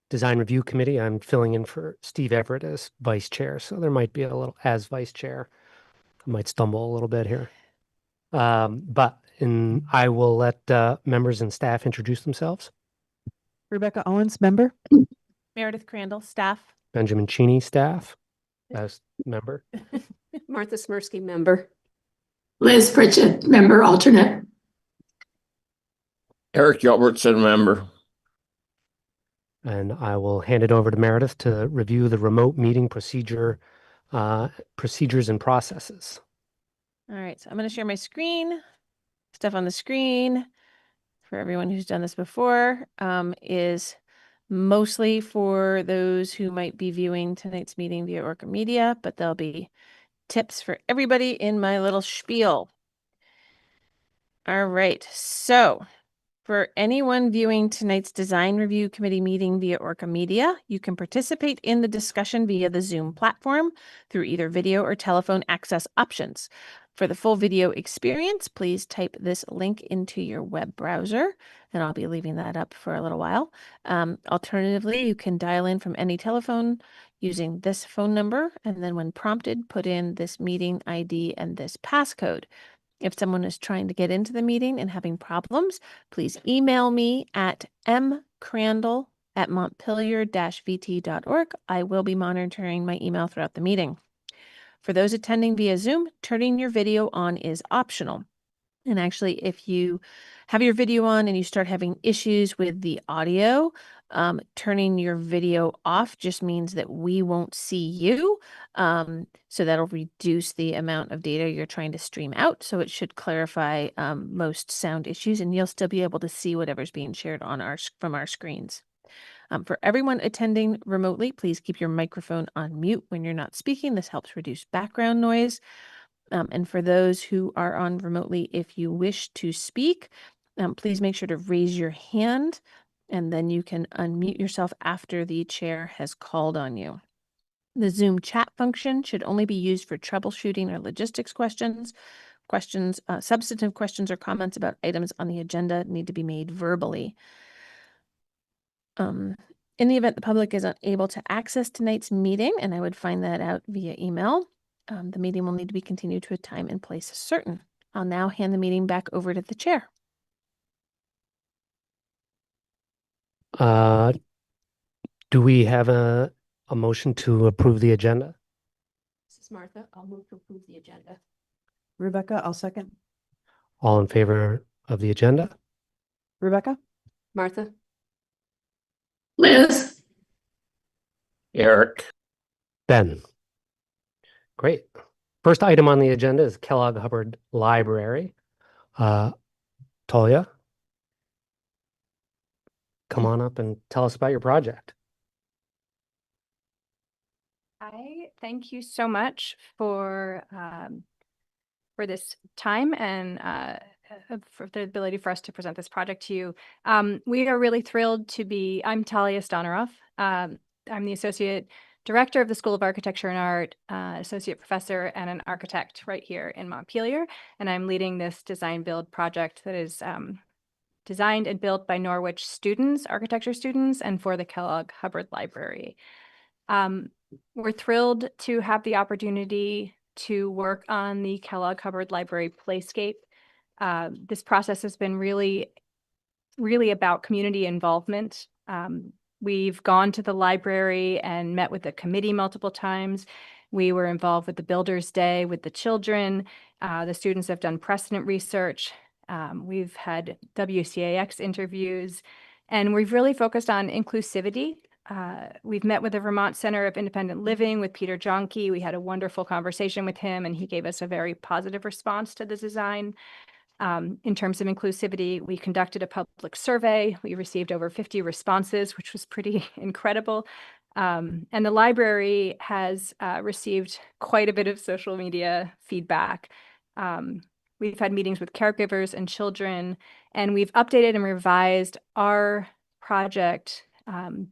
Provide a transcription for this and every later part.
Design Review Committee. I'm filling in for Steve Everett as vice chair, so there might be a little, as vice chair, I might stumble a little bit here. I will let members and staff introduce themselves. Rebecca Owens, member. Meredith Crandall, staff. Benjamin Cheney, staff, as member. Martha Smirsky, member. Liz Pritchett, member alternate. Eric Gilbertson, member. And I will hand it over to Meredith to review the remote meeting procedures and processes. All right, so I'm going to share my screen. Stuff on the screen for everyone who's done this before is mostly for those who might be viewing tonight's meeting via ORCA Media, but there'll be tips for everybody in my little spiel. All right, so for anyone viewing tonight's Design Review Committee meeting via ORCA Media, you can participate in the discussion via the Zoom platform through either video or telephone access options. For the full video experience, please type this link into your web browser, and I'll be leaving that up for a little while. Alternatively, you can dial in from any telephone using this phone number, and then when prompted, put in this meeting ID and this passcode. If someone is trying to get into the meeting and having problems, please email me at mcrandall@montpelier-vt.org. I will be monitoring my email throughout the meeting. For those attending via Zoom, turning your video on is optional. And actually, if you have your video on and you start having issues with the audio, turning your video off just means that we won't see you. So that'll reduce the amount of data you're trying to stream out. So it should clarify most sound issues, and you'll still be able to see whatever's being shared on from our screens. For everyone attending remotely, please keep your microphone on mute when you're not speaking. This helps reduce background noise. And for those who are on remotely, if you wish to speak, please make sure to raise your hand, and then you can unmute yourself after the chair has called on you. The Zoom chat function should only be used for troubleshooting or logistics questions. Substantive questions or comments about items on the agenda need to be made verbally. In the event the public is unable to access tonight's meeting, and I would find that out via email, the meeting will need to be continued to a time and place certain. I'll now hand the meeting back over to the chair. Do we have a motion to approve the agenda? This is Martha. I'll move to approve the agenda. Rebecca, I'll second. All in favor of the agenda? Rebecca? Martha. Liz. Eric. Ben. Great. First item on the agenda is Kellogg Hubbard Library. Talia, come on up and tell us about your project. Hi, thank you so much for this time and for the ability for us to present this project to you. We are really thrilled to be, I'm Talia Stoneroff. I'm the Associate Director of the School of Architecture and Art, Associate Professor and an architect right here in Montpelier. And I'm leading this design build project that is designed and built by Norwich students, architecture students, and for the Kellogg Hubbard Library. We're thrilled to have the opportunity to work on the Kellogg Hubbard Library Playscape. This process has been really about community involvement. We've gone to the library and met with the committee multiple times. We were involved with the Builders Day with the children. The students have done precedent research. We've had WCAX interviews, and we've really focused on inclusivity. We've met with the Vermont Center of Independent Living with Peter Jonke. We had a wonderful conversation with him, and he gave us a very positive response to the design. In terms of inclusivity, we conducted a public survey. We received over 50 responses, which was pretty incredible. And the library has received quite a bit of social media feedback. We've had meetings with caregivers and children, and we've updated and revised our project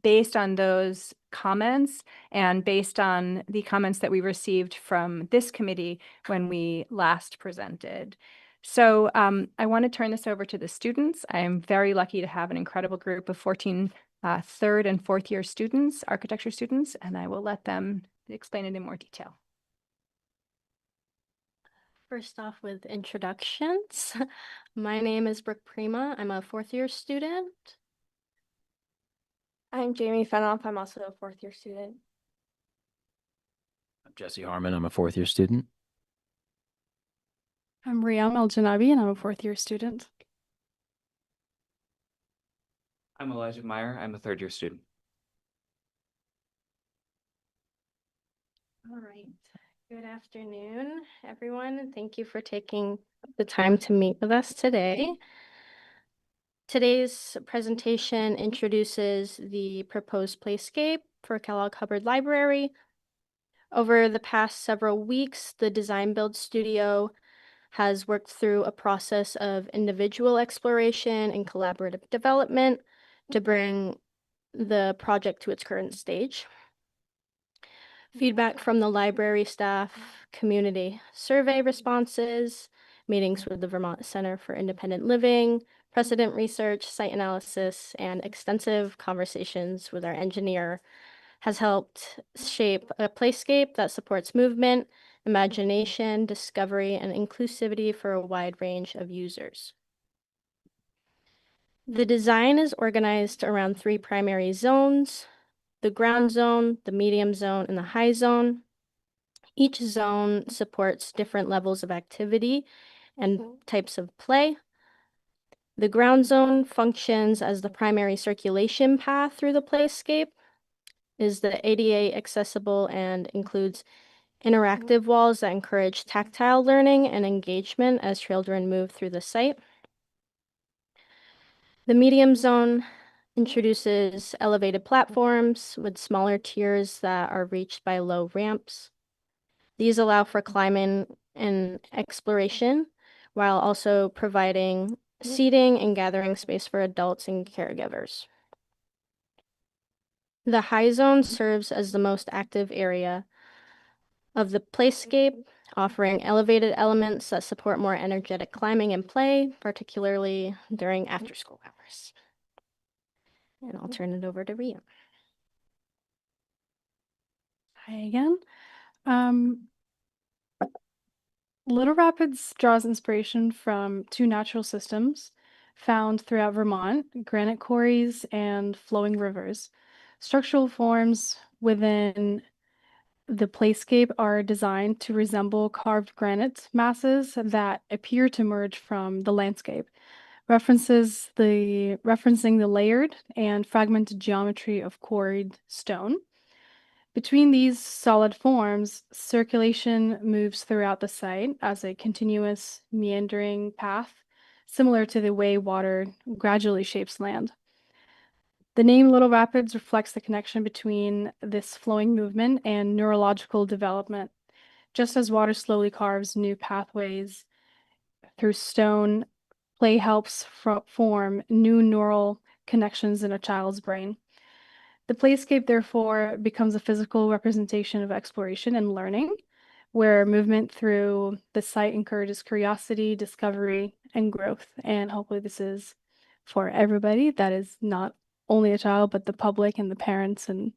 based on those comments and based on the comments that we received from this committee when we last presented. So I want to turn this over to the students. I am very lucky to have an incredible group of 14 third and fourth year students, architecture students, and I will let them explain it in more detail. First off with introductions. My name is Brooke Prima. I'm a fourth year student. I'm Jamie Fenoff. I'm also a fourth year student. I'm Jesse Harmon. I'm a fourth year student. I'm Riyam El-Janabi, and I'm a fourth year student. I'm Elijah Meyer. I'm a third year student. All right. Good afternoon, everyone, and thank you for taking the time to meet with us today. Today's presentation introduces the proposed playscape for Kellogg Hubbard Library. Over the past several weeks, the Design Build Studio has worked through a process of individual exploration and collaborative development to bring the project to its current stage. Feedback from the library staff, community survey responses, meetings with the Vermont Center for Independent Living, precedent research, site analysis, and extensive conversations with our engineer has helped shape a playscape that supports movement, imagination, discovery, and inclusivity for a wide range of users. The design is organized around 3 primary zones: the ground zone, the medium zone, and the high zone. Each zone supports different levels of activity and types of play. The ground zone functions as the primary circulation path through the playscape, is the ADA accessible, and includes interactive walls that encourage tactile learning and engagement as children move through the site. The medium zone introduces elevated platforms with smaller tiers that are reached by low ramps. These allow for climbing and exploration while also providing seating and gathering space for adults and caregivers. The high zone serves as the most active area of the playscape, offering elevated elements that support more energetic climbing and play, particularly during after-school hours. And I'll turn it over to Ria. Hi again. Little Rapids draws inspiration from 2 natural systems found throughout Vermont: granite quarries and flowing rivers. Structural forms within the playscape are designed to resemble carved granite masses that appear to emerge from the landscape, referencing the layered and fragmented geometry of quarried stone. Between these solid forms, circulation moves throughout the site as a continuous meandering path, similar to the way water gradually shapes land. The name Little Rapids reflects the connection between this flowing movement and neurological development. Just as water slowly carves new pathways through stone, play helps form new neural connections in a child's brain. The playscape, therefore, becomes a physical representation of exploration and learning, where movement through the site encourages curiosity, discovery, and growth. And hopefully this is for everybody. That is not only a child, but the public and the parents. And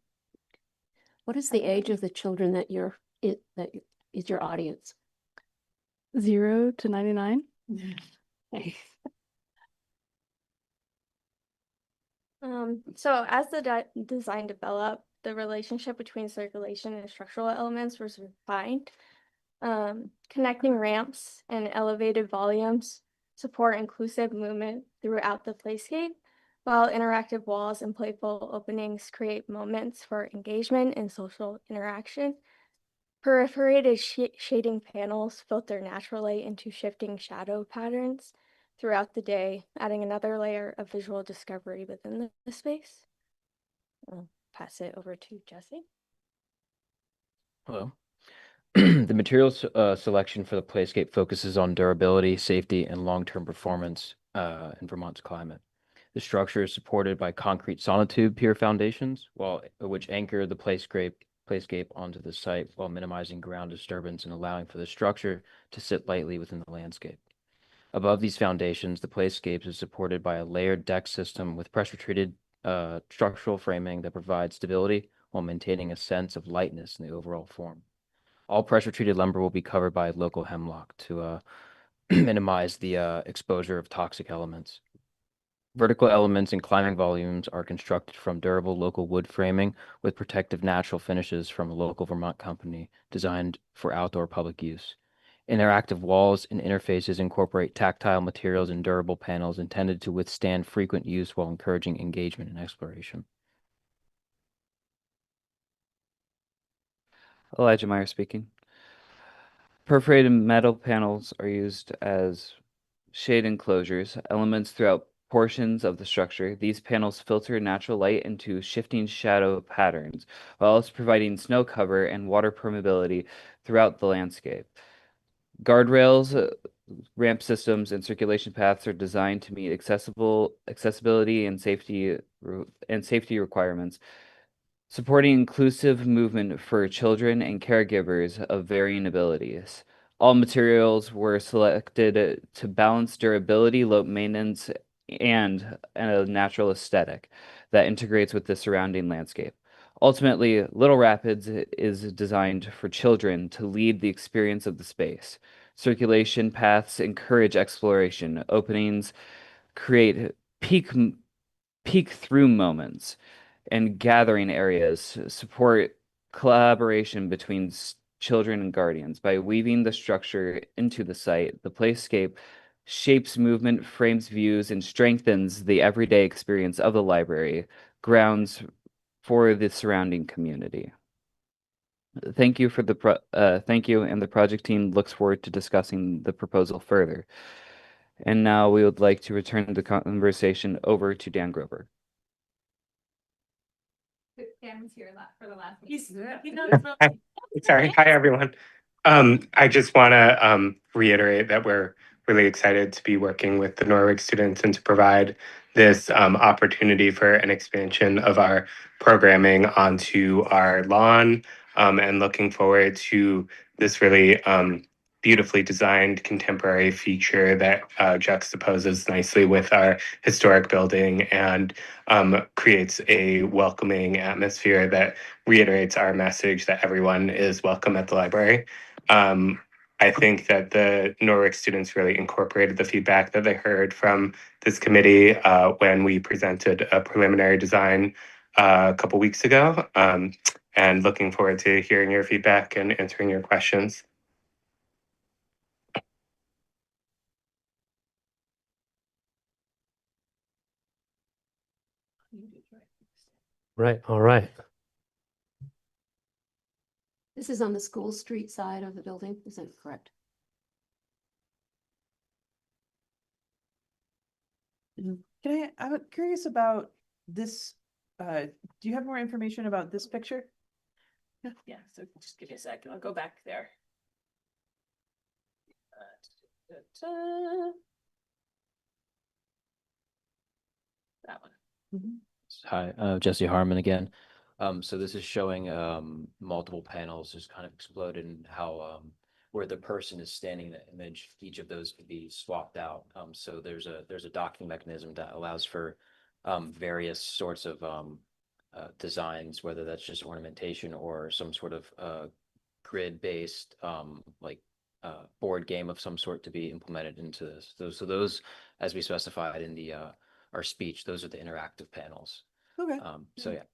What is the age of the children that is your audience? 0 to 99. So as the design developed, the relationship between circulation and structural elements was refined. Connecting ramps and elevated volumes support inclusive movement throughout the playscape, while interactive walls and playful openings create moments for engagement and social interaction. Perforated shading panels filter natural light into shifting shadow patterns throughout the day, adding another layer of visual discovery within the space. I'll pass it over to Jesse. Hello. The materials selection for the playscape focuses on durability, safety, and long-term performance in Vermont's climate. The structure is supported by concrete sonotube pier foundations, which anchor the playscape onto the site while minimizing ground disturbance and allowing for the structure to sit lightly within the landscape. Above these foundations, the playscape is supported by a layered deck system with pressure-treated structural framing that provides stability while maintaining a sense of lightness in the overall form. All pressure-treated lumber will be covered by local hemlock to minimize the exposure of toxic elements. Vertical elements and climbing volumes are constructed from durable local wood framing with protective natural finishes from a local Vermont company designed for outdoor public use. Interactive walls and interfaces incorporate tactile materials and durable panels intended to withstand frequent use while encouraging engagement and exploration. Elijah Meyer speaking. Perforated metal panels are used as shade enclosures, elements throughout portions of the structure. These panels filter natural light into shifting shadow patterns, while also providing snow cover and water permeability throughout the landscape. Guardrails, ramp systems, and circulation paths are designed to meet accessibility and safety requirements, supporting inclusive movement for children and caregivers of varying abilities. All materials were selected to balance durability, low maintenance, and a natural aesthetic that integrates with the surrounding landscape. Ultimately, Little Rapids is designed for children to lead the experience of the space. Circulation paths encourage exploration. Openings create peek through moments, and gathering areas support collaboration between children and guardians. By weaving the structure into the site, the playscape shapes movement, frames views, and strengthens the everyday experience of the library grounds for the surrounding community. Thank you, and the project team looks forward to discussing the proposal further. And now we would like to return the conversation over to Dan Grover. Dan was here for the last Hi. Sorry. Hi, everyone. I just want to reiterate that we're really excited to be working with the Norwich students and to provide this opportunity for an expansion of our programming onto our lawn, and looking forward to this really beautifully designed contemporary feature that juxtaposes nicely with our historic building and creates a welcoming atmosphere that reiterates our message that everyone is welcome at the library. I think that the Norwich students really incorporated the feedback that they heard from this committee when we presented a preliminary design a couple weeks ago, and looking forward to hearing your feedback and answering your questions. Right. All right. This is on the School Street side of the building, is that correct? I'm curious about this. Do you have more information about this picture? Yeah, so just give me a second. I'll go back there. That one. Hi, Jesse Harmon again. So this is showing multiple panels just kind of exploded and how where the person is standing in the image, each of those can be swapped out. So there's a docking mechanism that allows for various sorts of designs, whether that's just ornamentation or some sort of grid-based like board game of some sort to be implemented into this. So those, as we specified in the our speech, those are the interactive panels. Okay. So yeah.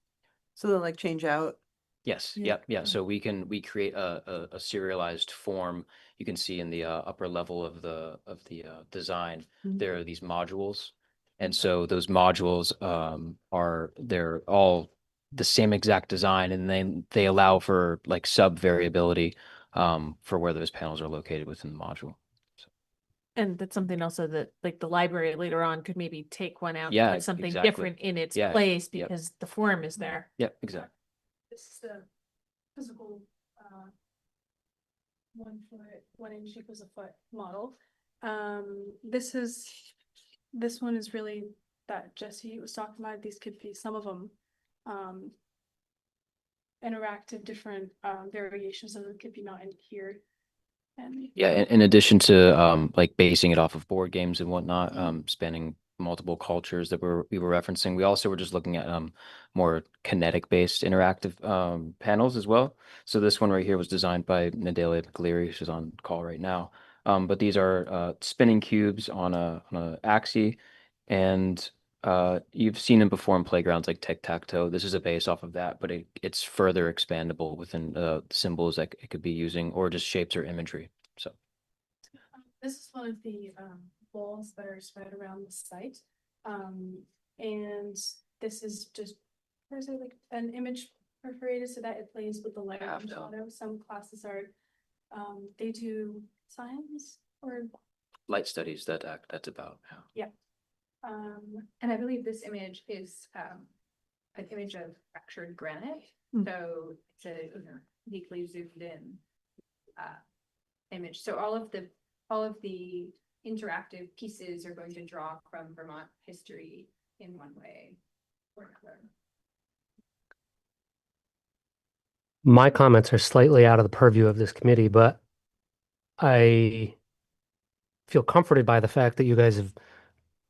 So they'll like change out. Yes. Yeah. Yeah. So we create a serialized form. You can see in the upper level of the design, there are these modules. And so those modules they're all the same exact design, and they allow for like sub variability for where those panels are located within the module. And that's something also that like the library later on could maybe take one out, Yeah, and put something exactly. different in its Yeah, place yep. because the form is there. Yep, exactly. This is the physical 1 foot, 1 inch equals a foot model. This one is really that Jesse was talking about. These could be some of them interactive, different variations of them could be not in here. And Yeah, in addition to like basing it off of board games and whatnot, spanning multiple cultures that we were referencing. We also were just looking at more kinetic-based interactive panels as well. So this one right here was designed by Nadelia McLeary, who's on call right now. But these are spinning cubes on a axis, and you've seen them before in playgrounds like tic-tac-toe. This is a base off of that, but it's further expandable within symbols that it could be using, or just shapes or imagery. So This is one of the walls that are spread around the site. And this is just, there's like an image perforated so that it plays with the light and shadow. Some classes are, they do science or light studies, that's about. yeah. And I believe this image is an image of fractured granite. So it's a deeply zoomed in image. So all of the interactive pieces are going to draw from Vermont history in one way or another. My comments are slightly out of the purview of this committee, but I feel comforted by the fact that you guys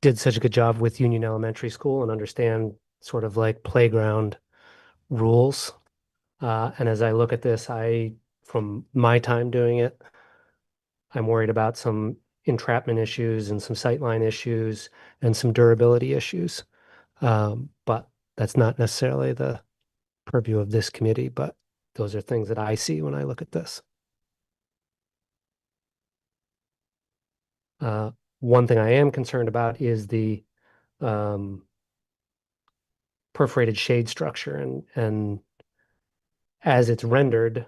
did such a good job with Union Elementary School and understand sort of like playground rules. And as I look at this, from my time doing it, I'm worried about some entrapment issues and some sightline issues and some durability issues. But that's not necessarily the purview of this committee, but those are things that I see when I look at this. One thing I am concerned about is the perforated shade structure, and as it's rendered,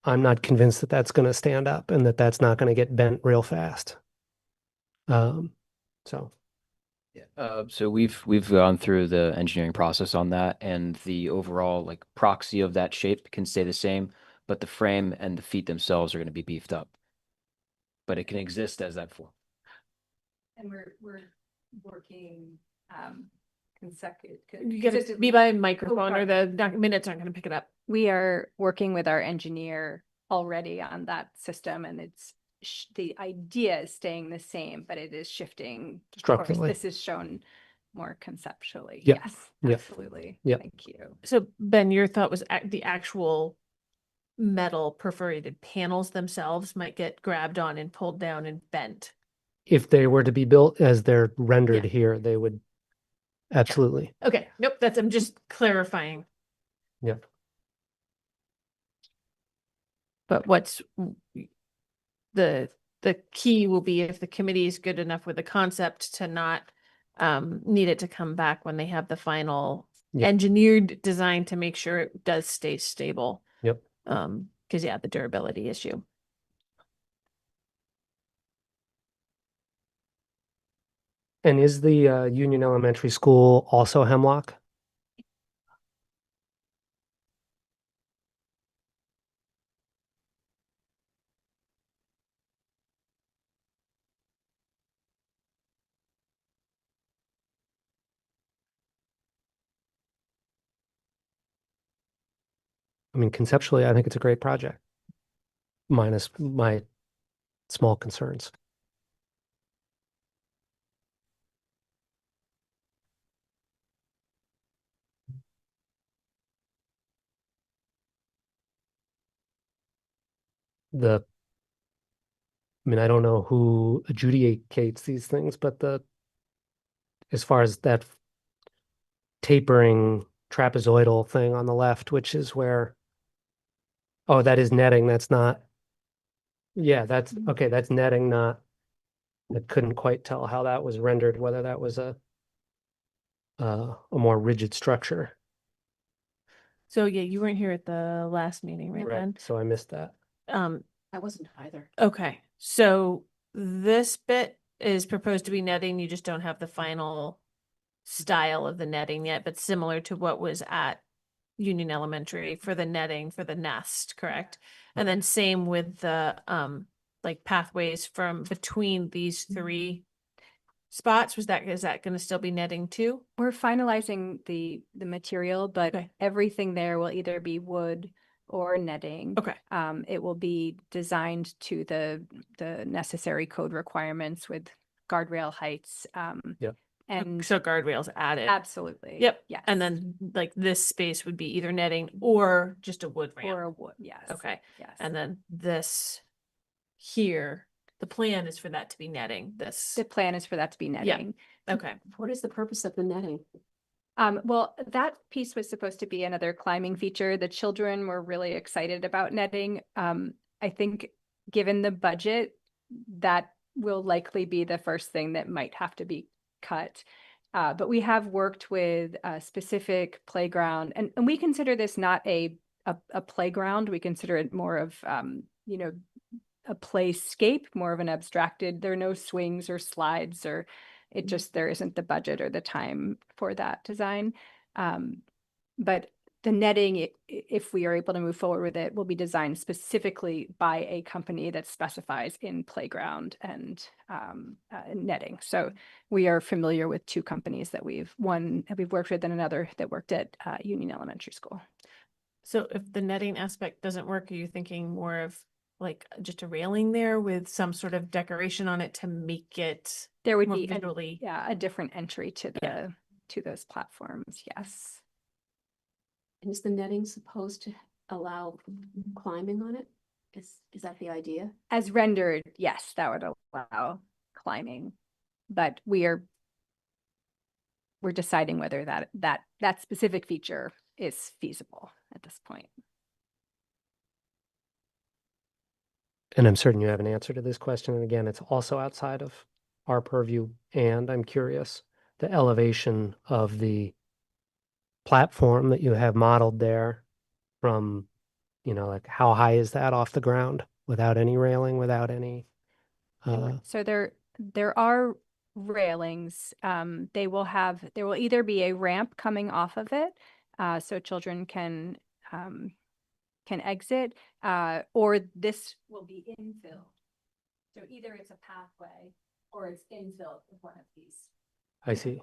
I'm not convinced that that's going to stand up and that that's not going to get bent real fast. So so we've gone through the engineering process on that, and the overall like proxy of that shape can stay the same, but the frame and the feet themselves are going to be beefed up. But it can exist as that form. And we're working consecutive. You gotta be by microphone or the minutes aren't gonna pick it up. We are working with our engineer already on that system, and it's the idea is staying the same, but it is shifting. Of course, structurally. this is shown more conceptually. Yep. Yes, Yep. absolutely. Yep. Thank you. So Ben, your thought was the actual metal perforated panels themselves might get grabbed on and pulled down and bent. If they were to be built as they're rendered Yeah. here, they would absolutely. Okay, nope, I'm just clarifying. Yep. But what's the key will be if the committee is good enough with the concept to not need it to come back when they have the final Yep. engineered design to make sure it does stay stable. Yep. Because yeah, the durability issue. And is the Union Elementary School also Hemlock? I mean, conceptually, I think it's a great project, minus my small concerns. I mean, I don't know who adjudicates these things, but as far as that tapering trapezoidal thing on the left, which is where, oh, that is netting. That's not, yeah, that's okay. That's netting, not, I couldn't quite tell how that was rendered, whether that was a more rigid structure. So yeah, you weren't here at the last meeting, right, Ben? So I missed that. I wasn't either. Okay, so this bit is proposed to be netting. You just don't have the final style of the netting yet, but similar to what was at Union Elementary for the netting for the nest, correct? And then same with the like pathways from between these three spots. Is that going to still be netting too? We're finalizing the material, but Okay. everything there will either be wood or netting. Okay. It will be designed to the necessary code requirements with guardrail heights. Yep. And So guardrails added. absolutely. Yep. Yes. And then like this space would be either netting or just a wood ramp. or a wood. Yes. Okay. Yes. And then this here, the plan is for that to be netting this. the plan is for that to be netting. Okay. What is the purpose of the netting? Well, that piece was supposed to be another climbing feature. The children were really excited about netting. I think given the budget, that will likely be the first thing that might have to be cut. But we have worked with a specific playground, and we consider this not a playground. We consider it more of, a playscape, more of an abstracted. There are no swings or slides, or it just, there isn't the budget or the time for that design. But the netting, if we are able to move forward with it, will be designed specifically by a company that specifies in playground and netting. So we are familiar with two companies that we've worked with, and another that worked at Union Elementary School. So if the netting aspect doesn't work, are you thinking more of like just a railing there with some sort of decoration on it to make it There would more be visually? a different entry to to those platforms. Yes. And is the netting supposed to allow climbing on it? Is that the idea? As rendered, yes, that would allow climbing, but we're deciding whether that specific feature is feasible at this point. And I'm certain you have an answer to this question. And again, it's also outside of our purview. And I'm curious, the elevation of the platform that you have modeled there from, like how high is that off the ground without any railing, without any? So there are railings. There will either be a ramp coming off of it, so children can exit, or this will be infill. So either it's a pathway or it's infill with one of these. I see.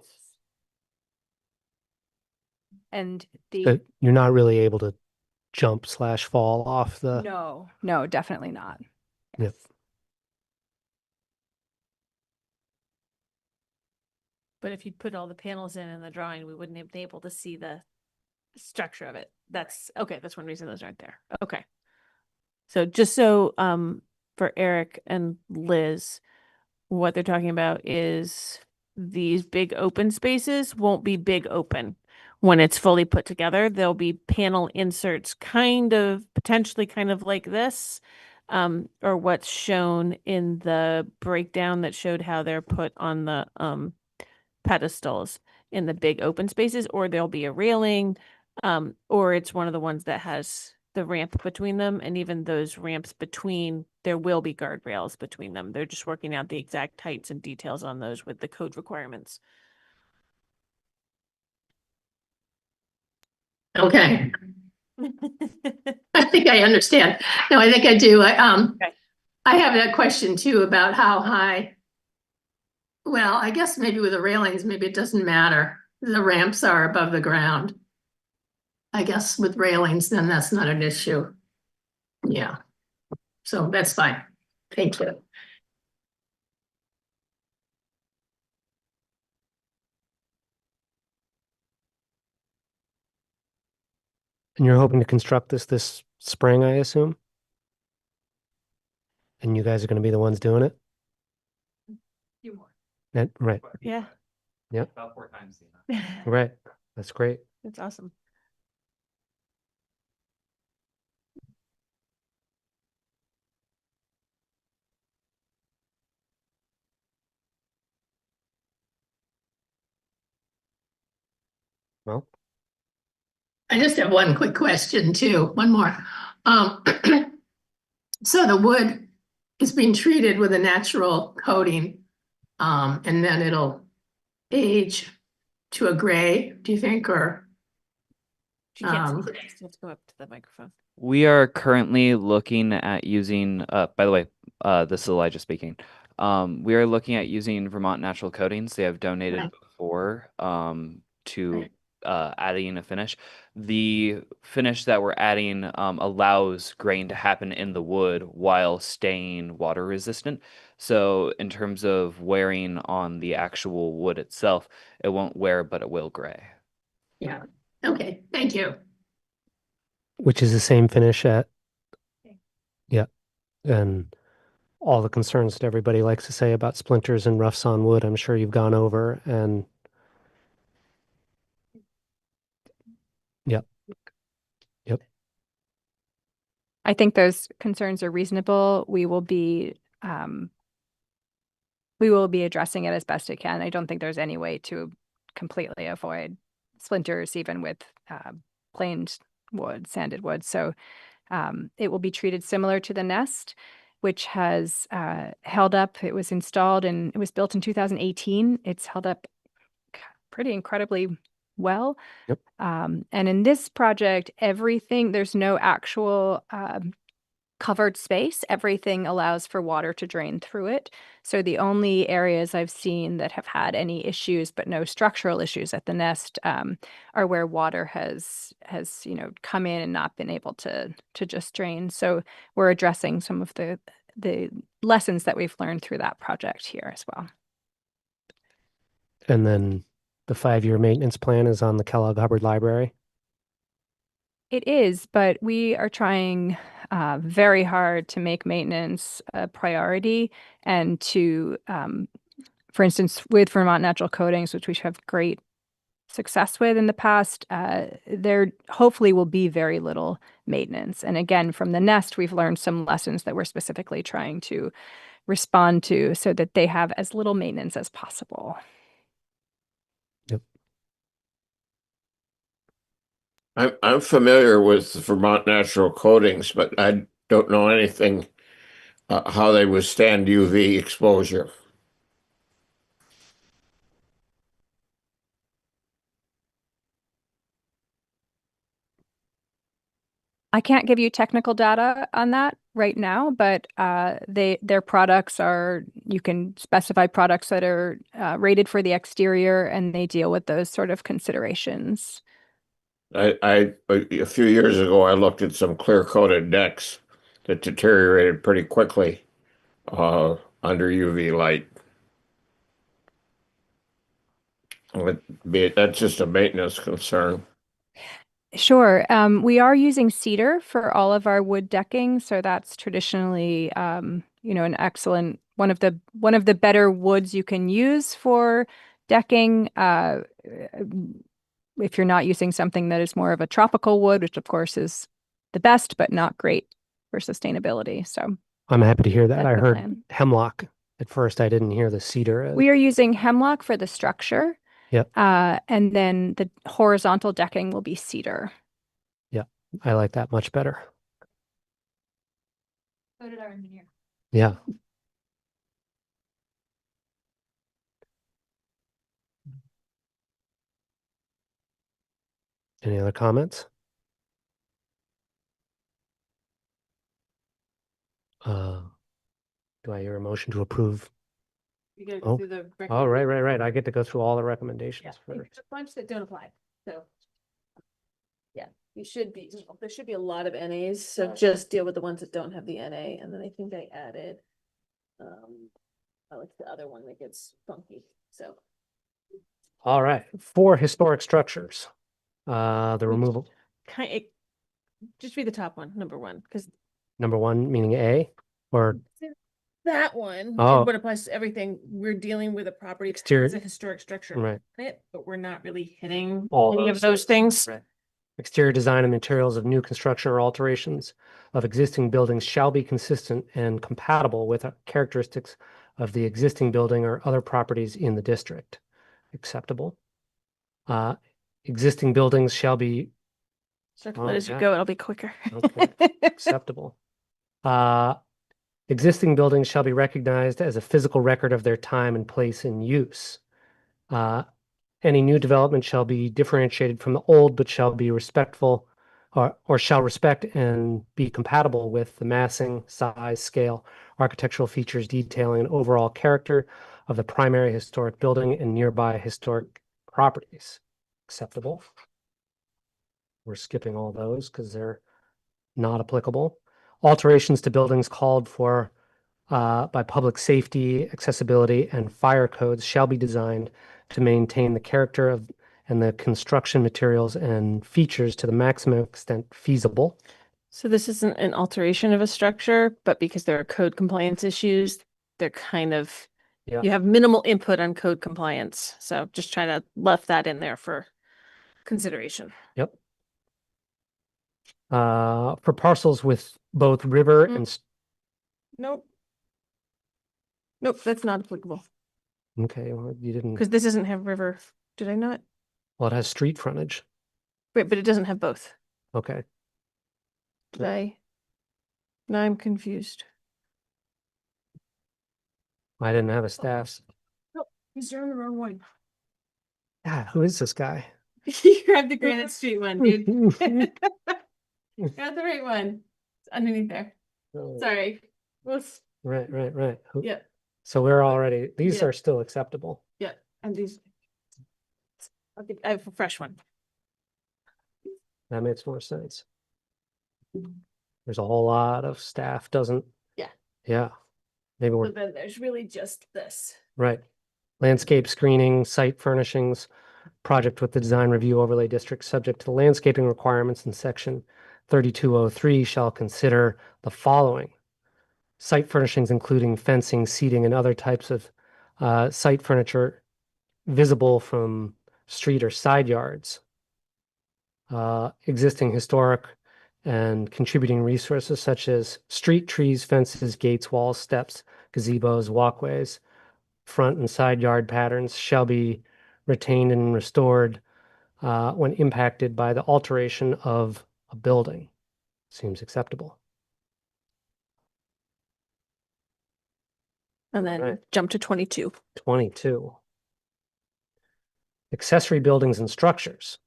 And You're not really able to jump/fall off the. No, definitely not. Yep. But if you put all the panels in the drawing, we wouldn't have been able to see the structure of it. That's okay. That's one reason those aren't there. Okay. So just so for Eric and Liz, what they're talking about is these big open spaces won't be big open when it's fully put together. There'll be panel inserts potentially kind of like this, or what's shown in the breakdown that showed how they're put on the pedestals in the big open spaces, or there'll be a railing, or it's one of the ones that has the ramp between them. And even those ramps between, there will be guardrails between them. They're just working out the exact heights and details on those with the code requirements. Okay. I think I understand. No, I think I do. I have that question too about how high. Well, I guess maybe with the railings, maybe it doesn't matter. The ramps are above the ground. I guess with railings, then that's not an issue. Yeah. So that's fine. Thank you. And you're hoping to construct this spring, I assume? And you guys are going to be the ones doing it? Few more. Right. Yeah. Yep. About 4 times. Right. That's great. That's awesome. Well, I just have one quick question too, one more. So the wood is being treated with a natural coating, and then it'll age to a gray, do you think, or? She can't see this. You have to go up to the microphone. We are currently looking at using, by the way, this is Elijah speaking. We are looking at using Vermont Natural Coatings. They have donated Right. before to adding a finish. The finish that we're adding allows grain to happen in the wood while staying water resistant. So in terms of wearing on the actual wood itself, it won't wear, but it will gray. Yeah, okay, thank you. Which is the same finish at, yeah, and all the concerns that everybody likes to say about splinters and roughs on wood, I'm sure you've gone over and yep. Yep. I think those concerns are reasonable. We will be addressing it as best it can. I don't think there's any way to completely avoid splinters, even with planed wood, sanded wood. So it will be treated similar to the nest, which has held up. It was installed and it was built in 2018. It's held up pretty incredibly well. Yep. And in this project, there's no actual covered space. Everything allows for water to drain through it. So the only areas I've seen that have had any issues, but no structural issues at the nest, are where water has come in and not been able to just drain. So we're addressing some of the lessons that we've learned through that project here as well. And then the 5-year maintenance plan is on the Kellogg Hubbard Library. It is, but we are trying very hard to make maintenance a priority and to, for instance, with Vermont Natural Coatings, which we have great success with in the past, there hopefully will be very little maintenance. And again, from the nest, we've learned some lessons that we're specifically trying to respond to so that they have as little maintenance as possible. Yep. I'm familiar with Vermont Natural Coatings, but I don't know anything how they withstand UV exposure. I can't give you technical data on that right now, but their products you can specify products that are rated for the exterior, and they deal with those sort of considerations. A few years ago, I looked at some clear-coated decks that deteriorated pretty quickly under UV light. That's just a maintenance concern. Sure. We are using cedar for all of our wood decking, so that's traditionally, an excellent one of the better woods you can use for decking. If you're not using something that is more of a tropical wood, which of course is the best, but not great for sustainability. So I'm happy to hear that. that's I the heard plan. hemlock at first. I didn't hear the cedar. We are using hemlock for the structure. Yep. And then the horizontal decking will be cedar. Yep. I like that much better. So did our engineer. Yeah. Any other comments? Do I hear a motion to approve? You gotta Oh. go through the. Oh, right. I get to go through all the recommendations Yeah, first. a bunch that don't apply, so. Yeah, there should be a lot of NAs, so just deal with the ones that don't have the NA, and then I think I added. It's the other one that gets funky, so. All right. 4 historic structures. The removal. Just read the top one, number 1, because Number 1 meaning A or that one, Oh. what applies to everything, we're dealing with a property that Exterior- has a historic structure right. on it, but we're not really hitting All any of those things. Right. Exterior design and materials of new construction or alterations of existing buildings shall be consistent and compatible with characteristics of the existing building or other properties in the district. Acceptable. Existing buildings shall be Start Oh, to let as you yeah. go, it'll be quicker. Okay. acceptable. Existing buildings shall be recognized as a physical record of their time and place in use. Any new development shall be differentiated from the old, but shall be respectful or shall respect and be compatible with the massing, size, scale, architectural features, detailing, and overall character of the primary historic building and nearby historic properties. acceptable. We're skipping all those because they're not applicable. Alterations to buildings called for by public safety, accessibility, and fire codes shall be designed to maintain the character of and the construction materials and features to the maximum extent feasible. So this isn't an alteration of a structure, but because there are code compliance issues, they're kind of, Yeah. you have minimal input on code compliance. So just trying to left that in there for consideration. Yep. For parcels with both river Mm. and Nope. Nope, that's not applicable okay, well, you didn't. because this doesn't have river. Did I not? Well, it has street frontage. Wait, but it doesn't have both. Okay. Did I? Now I'm confused. I didn't have a staff. Nope, you're on the wrong one. God, who is this guy? You grabbed the Granite Street one, dude. Got the right one. It's underneath there. Sorry. Whoops. Right. Yeah, So we're already, these Yeah. are still acceptable. yeah. And these. I have a fresh one. That makes more sense. There's a whole lot of staff doesn't. Yeah. Yeah. Maybe So we're then there's really just this. right. Landscape screening, site furnishings, project with the design review overlay district subject to the landscaping requirements in section 3203 shall consider the following. Site furnishings including fencing, seating, and other types of site furniture visible from street or side yards. Existing historic and contributing resources such as street trees, fences, gates, walls, steps, gazebos, walkways, front and side yard patterns shall be retained and restored when impacted by the alteration of a building. Seems acceptable. And then Right. jump to 22. 22. Accessory buildings and structures.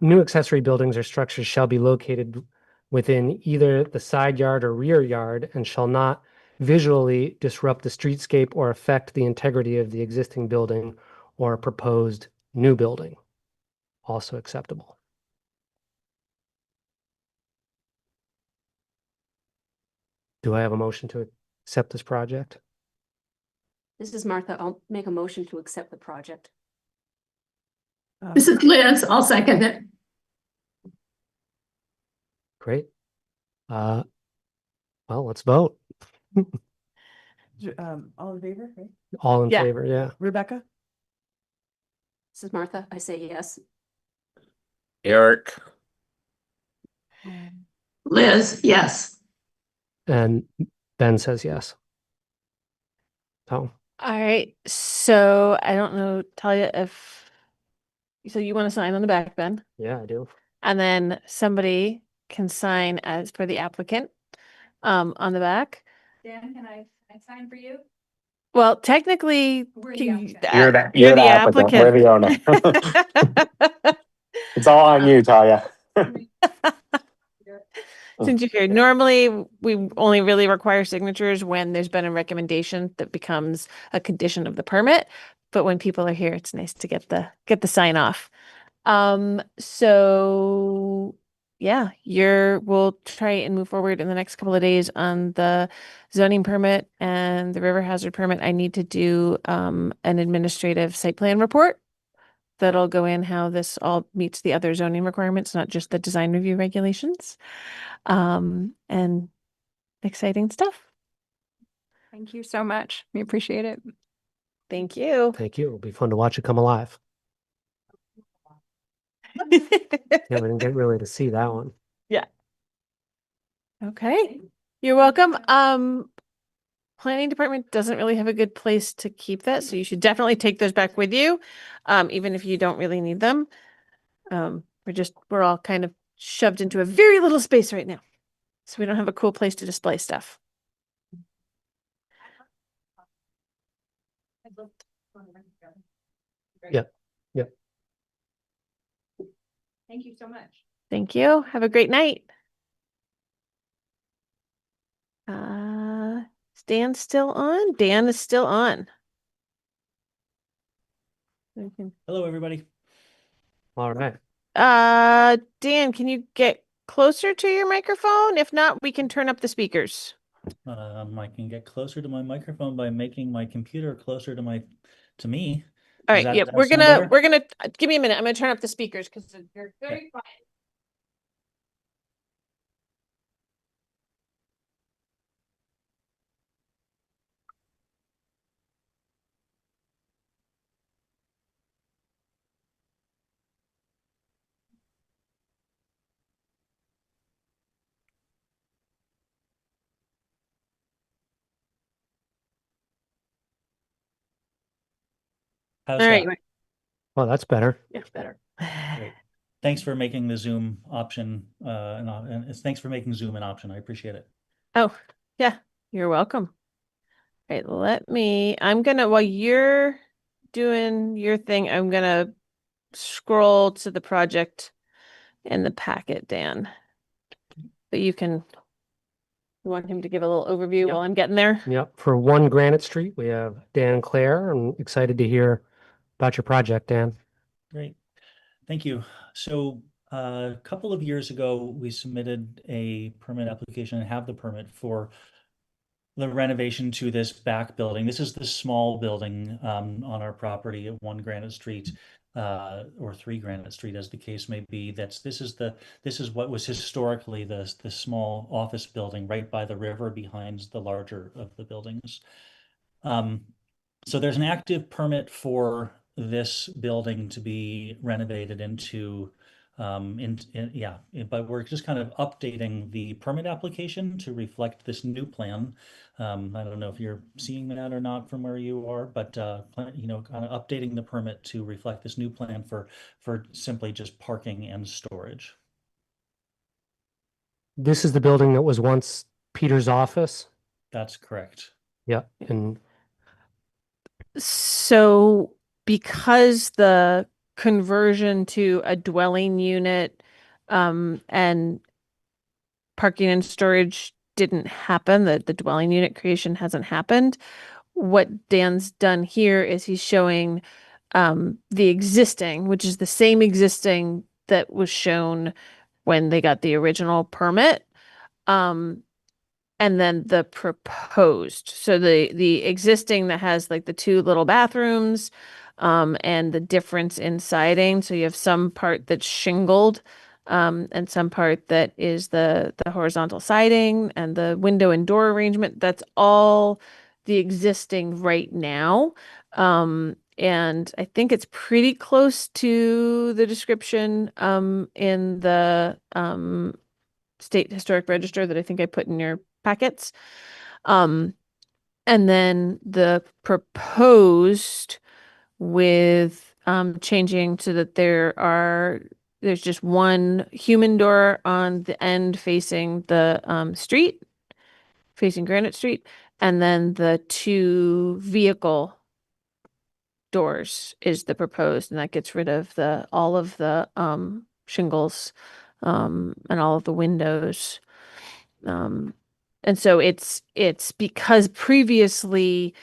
New accessory buildings or structures shall be located within either the side yard or rear yard and shall not visually disrupt the streetscape or affect the integrity of the existing building or proposed new building. Also acceptable. Do I have a motion to accept this project? This is Martha. I'll make a motion to accept the project. This is Liz. I'll second it. Great. Well, let's vote. All in favor, right? All in Yeah. favor, yeah. Rebecca? This is Martha. I say yes. Eric, Liz, yes. And Ben says yes. So, All right. So I don't know, Talia, if so you want to sign on the back, Ben, yeah, I do. and then somebody can sign as for the applicant on the back. Dan, can I sign for you? Well, technically, We're the can- applicant. you're the applicant. We're the owner. It's all on you, Talia. Since you're here, normally we only really require signatures when there's been a recommendation that becomes a condition of the permit. But when people are here, it's nice to get the sign off. So yeah, we'll try and move forward in the next couple of days on the zoning permit and the river hazard permit. I need to do an administrative site plan report that'll go in how this all meets the other zoning requirements, not just the design review regulations. And exciting stuff. Thank you so much. We appreciate it. Thank you. Thank you. It'll be fun to watch it come alive. Yeah, we didn't get really to see that one. Okay, you're welcome. Planning department doesn't really have a good place to keep that, so you should definitely take those back with you, even if you don't really need them. We're all kind of shoved into a very little space right now, so we don't have a cool place to display stuff. Yep. Yep. Thank you so much. Thank you. Have a great night. Is Dan still on? Dan is still on. Hello, everybody. All right. Dan, can you get closer to your microphone? If not, we can turn up the speakers. I can get closer to my microphone by making my computer closer to me. All Does right, yeah, that sound better? we're gonna give me a minute. I'm gonna turn up the speakers because they're very quiet. How's All that? right. Well, that's better. Yeah, better. Great. Thanks for making the Zoom option, thanks for making Zoom an option. I appreciate it. Oh, yeah, you're welcome. All right, I'm gonna, while you're doing your thing, I'm gonna scroll to the project in the packet, Dan. But you want him to give a little overview while I'm getting there? Yep. For 1 Granite Street, we have Dan and Claire. I'm excited to hear about your project, Dan. Great. Thank you. So a couple of years ago, we submitted a permit application and have the permit for the renovation to this back building. This is the small building on our property at 1 Granite Street, or 3 Granite Street, as the case may be. This is what was historically the small office building right by the river behind the larger of the buildings. So there's an active permit for this building to be renovated into but we're just kind of updating the permit application to reflect this new plan. I don't know if you're seeing that or not from where you are, but kind of updating the permit to reflect this new plan for simply just parking and storage. This is the building that was once Peter's office. That's correct. Yep. And So because the conversion to a dwelling unit and parking and storage didn't happen, the dwelling unit creation hasn't happened, what Dan's done here is he's showing the existing, which is the same existing that was shown when they got the original permit. And then the proposed. So the existing that has like the 2 little bathrooms, and the difference in siding. So you have some part that's shingled, and some part that is the horizontal siding and the window and door arrangement. That's all the existing right now. And I think it's pretty close to the description in the State Historic Register that I think I put in your packets. And then the proposed with changing so that there's just 1 human door on the end facing the street, facing Granite Street, and then the 2 vehicle doors is the proposed, and that gets rid of all of the shingles and all of the windows. And so it's because previously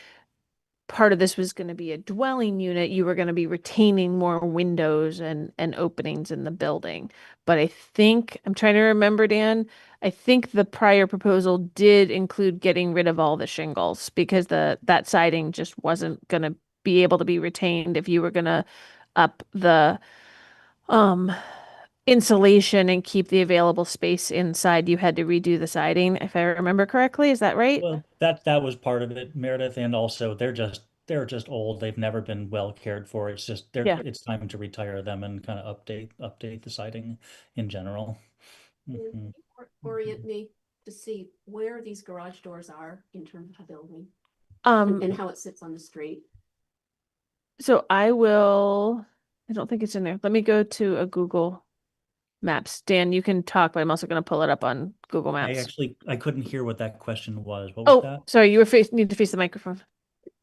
part of this was going to be a dwelling unit, you were going to be retaining more windows and openings in the building. But I think, I'm trying to remember, Dan, I think the prior proposal did include getting rid of all the shingles because that siding just wasn't going to be able to be retained if you were going to up the insulation and keep the available space inside. You had to redo the siding, if I remember correctly. Is that right? Well, that was part of it, Meredith, and also they're just old. They've never been well cared for. It's just Yeah. it's time to retire them and kind of update the siding in general. Can you orient me to see where these garage doors are in terms of the building and how it sits on the street? So I don't think it's in there. Let me go to a Google Maps. Dan, you can talk, but I'm also going to pull it up on Google Maps. I couldn't hear what that question was. What was that? Sorry, need to face the microphone.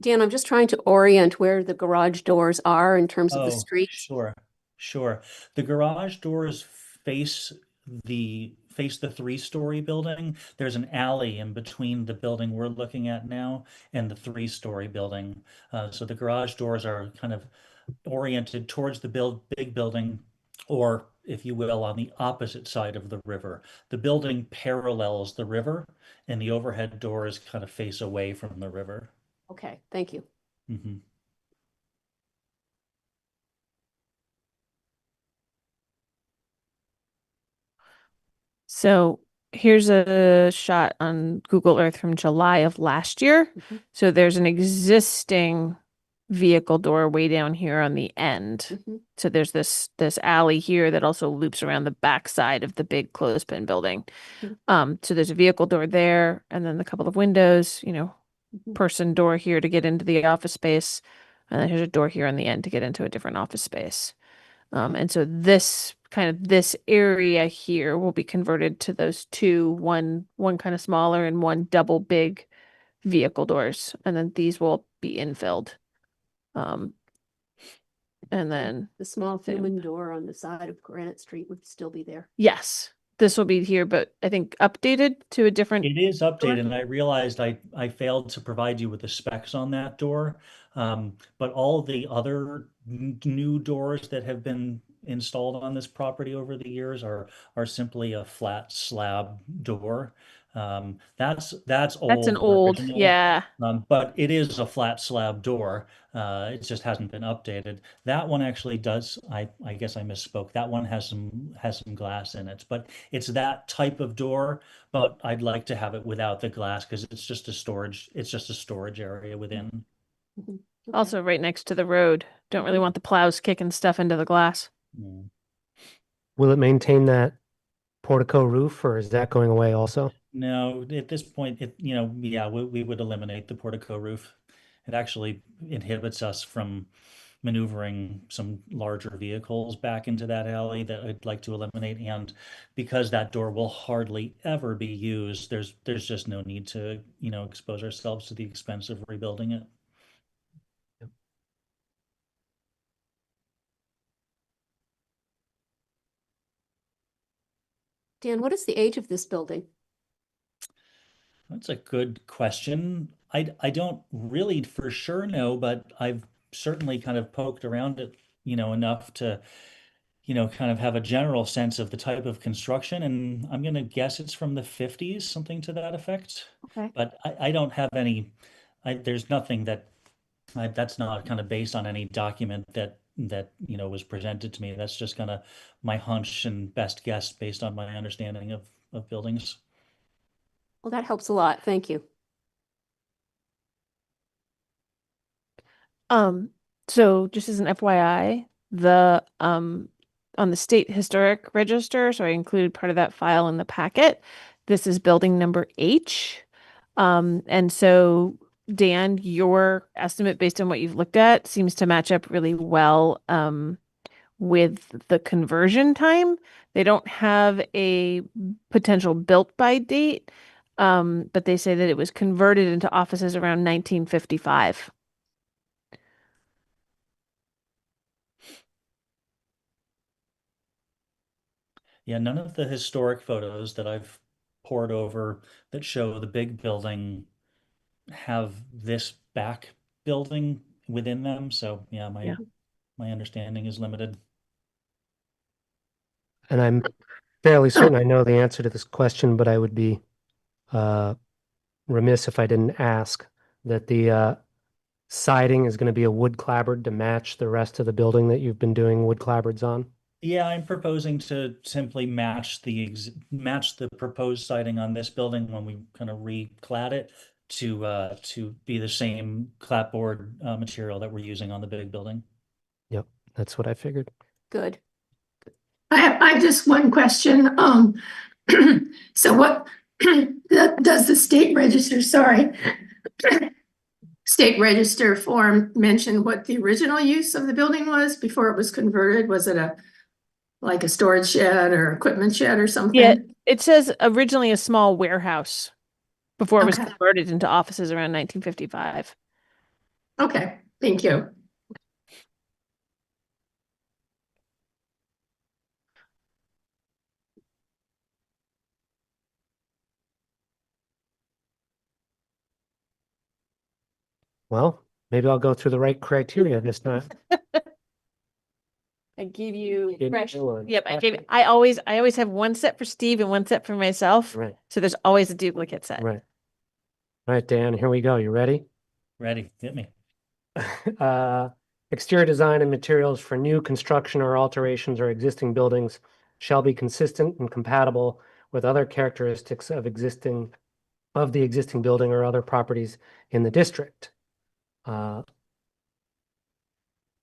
Dan, I'm just trying to orient where the garage doors are in terms of the street. Sure. The garage doors face the 3-story building. There's an alley in between the building we're looking at now and the 3-story building. So the garage doors are kind of oriented towards the big building or if you will, on the opposite side of the river. The building parallels the river, and the overhead doors kind of face away from the river. Okay, thank you. Mhm. So here's a shot on Google Earth from July of last year. Mhm. So there's an existing vehicle door way down here on the end. Mhm. So there's this alley here that also loops around the back side of the big clothespin building. So there's a vehicle door there, and then a couple of windows, Mhm. person door here to get into the office space, and then here's a door here on the end to get into a different office space. And so this area here will be converted to those two, one kind of smaller and one double big vehicle doors, and then these will be infilled. And then The small same. human door on the side of Granite Street would still be there. Yes, this will be here, but I think updated to a different. It is door. updated, and I realized I failed to provide you with the specs on that door. But all the other new doors that have been installed on this property over the years are simply a flat slab door. That's That's old an and old, original, yeah. but it is a flat slab door. It just hasn't been updated. That one actually does. I guess I misspoke. That one has some glass in it, but it's that type of door. But I'd like to have it without the glass because it's just a storage area within. Mhm. Okay. Also right next to the road. Don't really Mhm. want the plows kicking stuff into the glass. Mm. Will it maintain that portico roof, or is that going away also? No, at this point, yeah, we would eliminate the portico roof. It actually inhibits us from maneuvering some larger vehicles back into that alley that I'd like to eliminate. And because that door will hardly ever be used, there's just no need to, expose ourselves to the expense of rebuilding it. Dan, what is the age of this building? That's a good question. I don't really for sure know, but I've certainly kind of poked around it, enough to, kind of have a general sense of the type of construction. And I'm going to guess it's from the 50s, something to that effect. Okay. But I don't have there's nothing that's not kind of based on any document that was presented to me. That's just kind of my hunch and best guess based on my understanding of buildings. Well, that helps a lot. Thank you. So just as an FYI, the on the state historic register, so I included part of that file in the packet. This is building number H. And so Dan, your estimate based on what you've looked at seems to match up really well with the conversion time. They don't have a potential built by date, but they say that it was converted into offices around 1955. Yeah, none of the historic photos that I've poured over that show the big building have this back building within them. So yeah, Yeah. my understanding is limited. And I'm fairly certain I know the answer to this question, but I would be uh, remiss if I didn't ask that the siding is going to be a wood clapboard to match the rest of the building that you've been doing wood clapboards on. Yeah, I'm proposing to simply match the proposed siding on this building when we kind of reclad it to be the same clapboard material that we're using on the big building. Yep, that's what I figured. Good. I have just one question. So what does the state register, sorry, state register form mention what the original use of the building was before it was converted? Was it like a storage shed or equipment shed or Yeah, something? it says originally a small warehouse before it was Okay. converted into offices around 1955. Okay, thank you. Well, maybe I'll go through the right criteria this time. I gave you Gave me fresh. a new one. Yep, I always have one set for Steve and one set for myself. Right, So there's always a duplicate set. right. All right, Dan, here we go. You ready? Ready, hit me. Uh, Exterior design and materials for new construction or alterations or existing buildings shall be consistent and compatible with other characteristics of the existing building or other properties in the district. The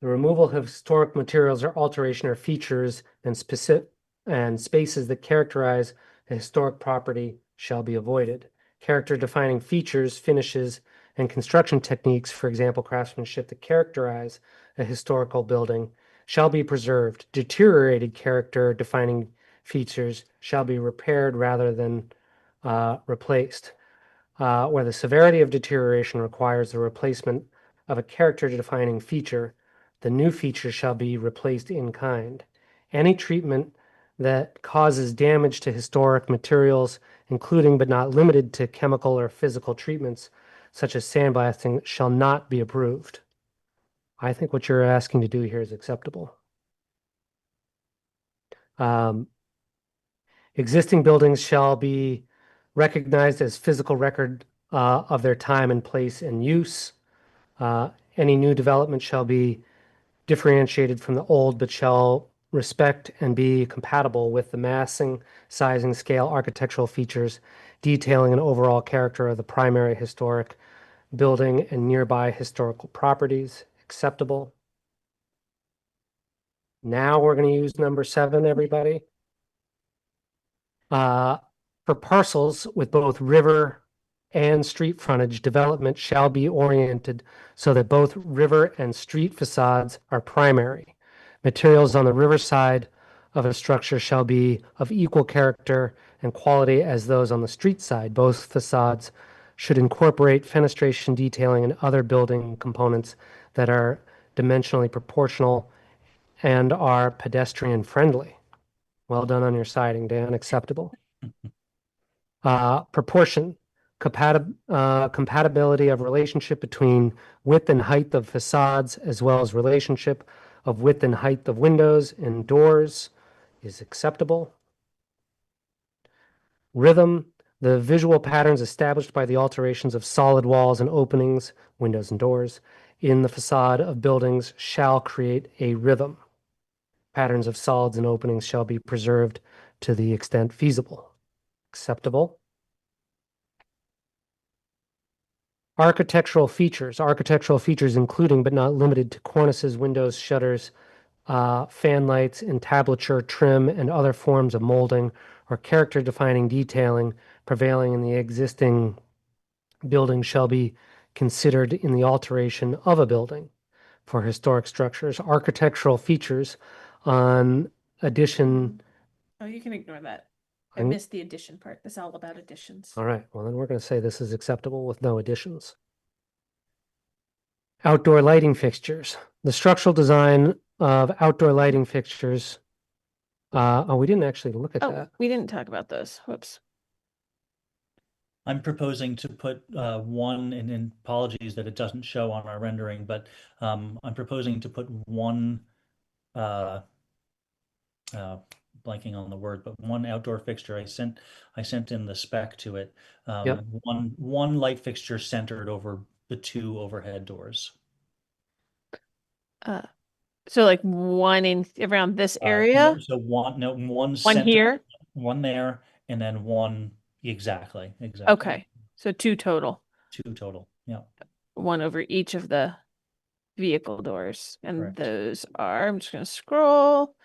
removal of historic materials or alteration or features and spaces that characterize a historic property shall be avoided. Character defining features, finishes, and construction techniques, for example, craftsmanship that characterize a historical building, shall be preserved. Deteriorated character defining features shall be repaired rather than replaced. Where the severity of deterioration requires the replacement of a character defining feature, the new feature shall be replaced in kind. Any treatment that causes damage to historic materials, including but not limited to chemical or physical treatments, such as sandblasting, shall not be approved. I think what you're asking to do here is acceptable. Existing buildings shall be recognized as physical record of their time and place and use. Any new development shall be differentiated from the old, but shall respect and be compatible with the massing, sizing, scale, architectural features, detailing, and overall character of the primary historic building and nearby historical properties. Acceptable. Now we're going to use number 7, everybody. For parcels with both river and street frontage, development shall be oriented so that both river and street facades are primary. Materials on the river side of a structure shall be of equal character and quality as those on the street side. Both facades should incorporate fenestration, detailing, and other building components that are dimensionally proportional and are pedestrian friendly. Well done on your siding, Dan. Acceptable. Proportion, compatibility of relationship between width and height of facades, as well as relationship of width and height of windows and doors is acceptable. Rhythm, the visual patterns established by the alterations of solid walls and openings, windows and doors, in the facade of buildings shall create a rhythm. Patterns of solids and openings shall be preserved to the extent feasible. Acceptable. Architectural features including but not limited to cornices, windows, shutters, fan lights, entablature, trim, and other forms of molding or character-defining detailing prevailing in the existing building shall be considered in the alteration of a building. For historic structures, architectural features on addition. Oh, you can ignore that. I I'm- missed the addition part. It's all about additions. All right, well, then we're going to say this is acceptable with no additions. Outdoor lighting fixtures. The structural design of outdoor lighting fixtures. We didn't actually look at Oh, that. we didn't talk about those. Whoops. I'm proposing to put one, and apologies that it doesn't show on our rendering, but I'm proposing to put one, blanking on the word, but one outdoor fixture. I sent in the spec to it. Yep. One light fixture centered over the 2 overhead doors. So like one in around this No, area, So one one center, here. one there, and then one exactly. Okay, so 2 total. 2 total. Yeah. One over each of the vehicle doors, and Correct. those are. I'm just gonna scroll.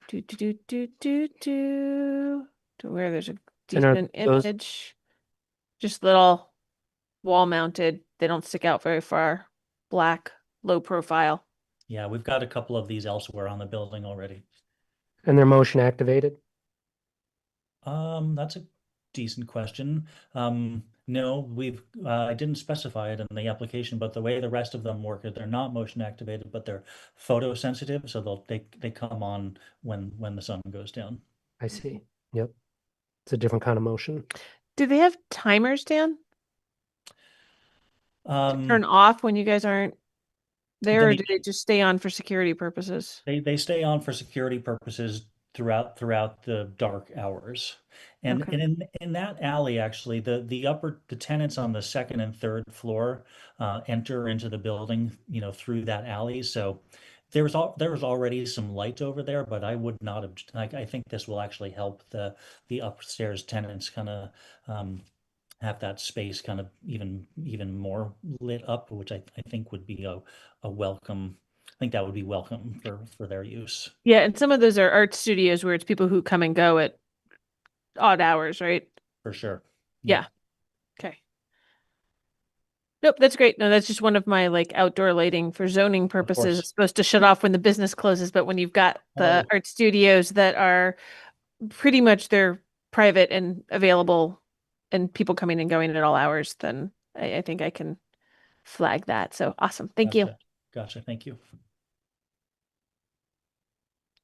To where there's a And are decent those- image. Just little wall mounted. They don't stick out very far. Black, low profile. Yeah, we've got a couple of these elsewhere on the building already. And they're motion activated? That's a decent question. No, I didn't specify it in the application, but the way the rest of them work is they're not motion activated, but they're photosensitive, so they come on when the sun goes down. I see. Yep. It's a different kind of motion. Do they have timers, Dan? Turn off when you guys aren't there, or do they just stay on for security purposes? They stay on for security purposes throughout the dark hours. And Okay. and in that alley, actually, the tenants on the second and third floor enter into the building, through that alley. So there was already some light over there, but I would not have. I think this will actually help the upstairs tenants kind of have that space kind of even more lit up, which I think would be a welcome. I think that would be welcome for their use. Yeah, and some of those are art studios where it's people who come and go at odd hours, right? For sure. Yeah. Okay. Nope, that's great. No, that's just one of my like outdoor lighting for zoning purposes. course. It's supposed to shut off when the business closes, but when you've got the art studios that are pretty much they're private and available and people coming and going at all hours, then I think I can flag that. So awesome. Thank you. Gotcha. Thank you.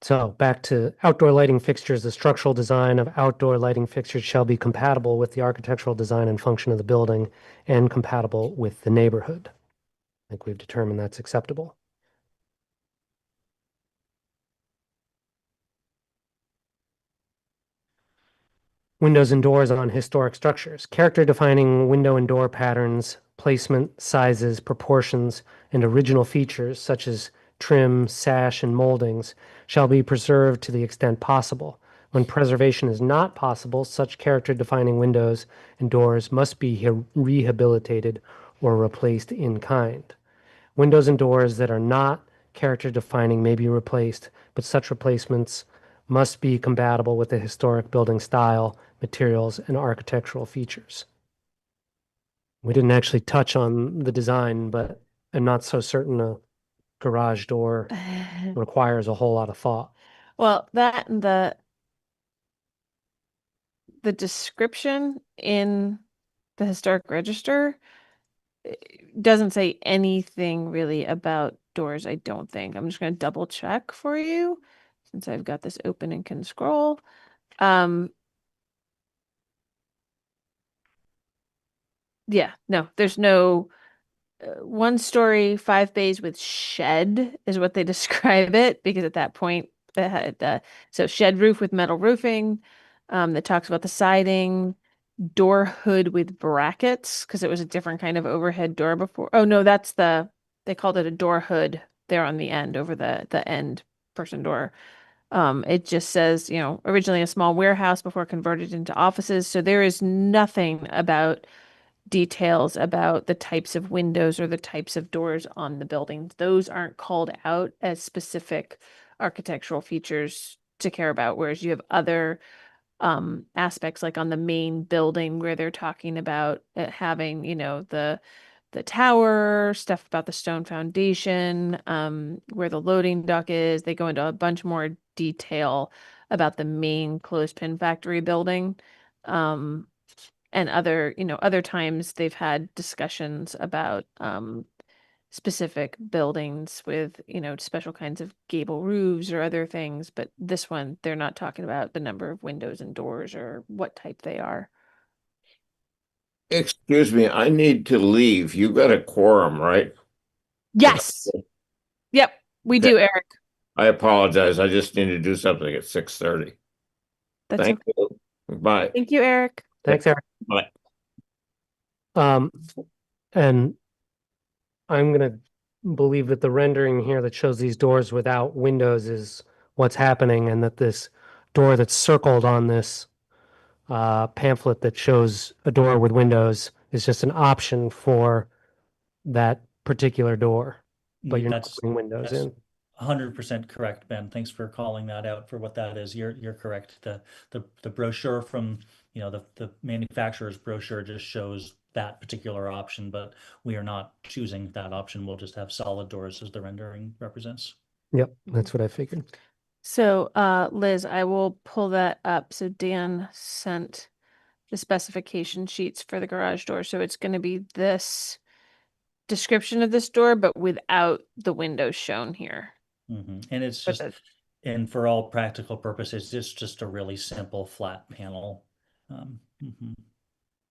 So back to outdoor lighting fixtures, the structural design of outdoor lighting fixtures shall be compatible with the architectural design and function of the building and compatible with the neighborhood. I think we've determined that's acceptable. Windows and doors on historic structures. Character defining window and door patterns, placement, sizes, proportions, and original features such as trim, sash, and moldings shall be preserved to the extent possible. When preservation is not possible, such character defining windows and doors must be rehabilitated or replaced in kind. Windows and doors that are not character defining may be replaced, but such replacements must be compatible with the historic building style, materials, and architectural features. We didn't actually touch on the design, but I'm not so certain a garage door requires a whole lot of thought. Well, that and the description in the historic register doesn't say anything really about doors, I don't think. I'm just going to double check for you since I've got this open and can scroll. Yeah, no, there's no 1 story, 5 bays with shed is what they describe it, because at that point they had so shed roof with metal roofing that talks about the siding, door hood with brackets because it was a different kind of overhead door before. Oh no, they called it a door hood there on the end over the end person door. It just says, originally a small warehouse before converted into offices. So there is nothing about details about the types of windows or the types of doors on the buildings. Those aren't called out as specific architectural features to care about, whereas you have other aspects like on the main building where they're talking about it having, the tower, stuff about the stone foundation, where the loading dock is. They go into a bunch more detail about the main clothespin factory building. And other times they've had discussions about specific buildings with, special kinds of gable roofs or other things. But this one, they're not talking about the number of windows and doors or what type they are. Excuse me, I need to leave. You got a quorum, right? Yes. Yep, we Okay. do, Eric. I apologize. I just need to do something at 6:30. That's Thank okay. you. Bye. Thank you, Eric. Thanks, Eric. Bye. And I'm gonna believe that the rendering here that shows these doors without windows is what's happening, and that this door that's circled on this pamphlet that shows a door with windows is just an option for that particular door, but you're not putting windows That's in. 100% correct, Ben. Thanks for calling that out for what that is. You're correct. The brochure from, the manufacturer's brochure just shows that particular option, but we are not choosing that option. We'll just have solid doors as the rendering represents. Yep, that's what I figured. So, Liz, I will pull that up. So Dan sent the specification sheets for the garage door. So it's going to be this description of this door, but without the windows shown here. And it's just, and for all practical purposes, it's just a really simple flat panel.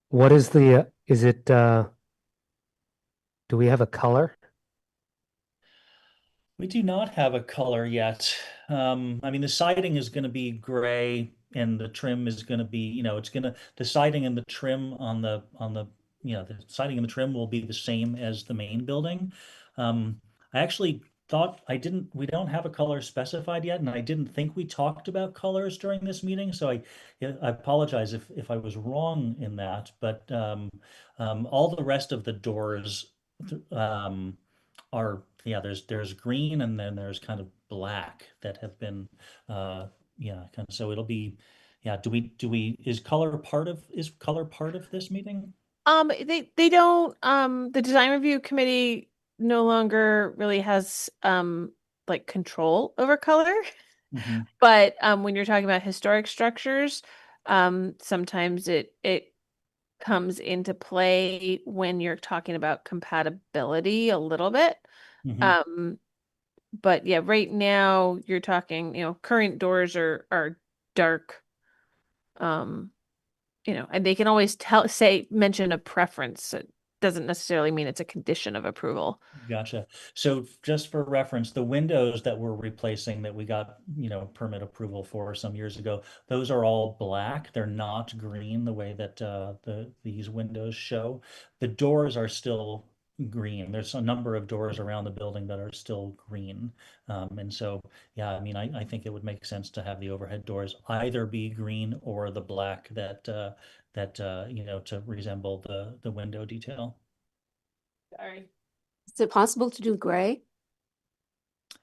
What is the, is it, do we have a color? We do not have a color yet. I mean, the siding is going to be gray and the trim is going to be, the siding and the trim the siding and the trim will be the same as the main building. I actually thought we don't have a color specified yet, and I didn't think we talked about colors during this meeting. So I apologize if I was wrong in that, but all the rest of the doors, um, are there's green and then there's kind of black that have been kind of so it'll be do we is color part of this meeting? They don't, the design review committee no longer really has like control over color. Mm-hmm. But when you're talking about historic structures, sometimes it comes into play when you're talking about compatibility a little bit. Mm-hmm. But yeah, right now you're talking, current doors are dark. And they can always mention a preference. It doesn't necessarily mean it's a condition of approval. Gotcha. So just for reference, the windows that we're replacing that we got, permit approval for some years ago, those are all black. They're not green the way that these windows show. The doors are still green. There's a number of doors around the building that are still green. And so, yeah, I mean, I think it would make sense to have the overhead doors either be green or the black to resemble the window detail. Sorry. Is it possible to do gray?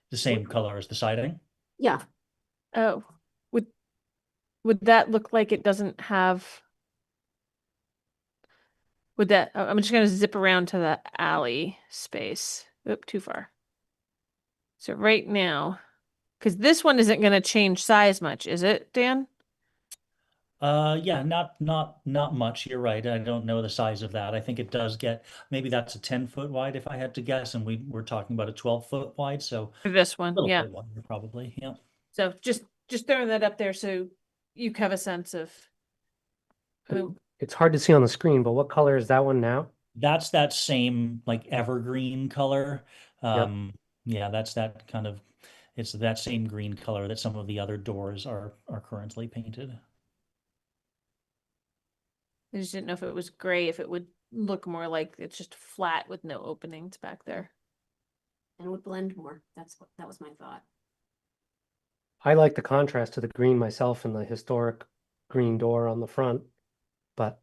The same color as the siding? Yeah. Oh, would that look like it doesn't have? I'm just going to zip around to the alley space. Oop, too far. So right now, because this one isn't going to change size much, is it, Dan? Yeah, not much. You're right. I don't know the size of that. I think it does get, maybe that's a 10-foot wide if I had to guess, and we're talking about a 12-foot wide, so For this a one, little yeah. bit wider probably. Yeah. So just throwing that up there so you have a sense of. It's hard to see on the screen, but what color is that one now? That's that same like evergreen color. Yep. Yeah, it's that same green color that some of the other doors are currently painted. I just didn't know if it was gray, if it would look more like it's just flat with no openings back there. And would blend more. That was my thought. I like the contrast to the green myself and the historic green door on the front, but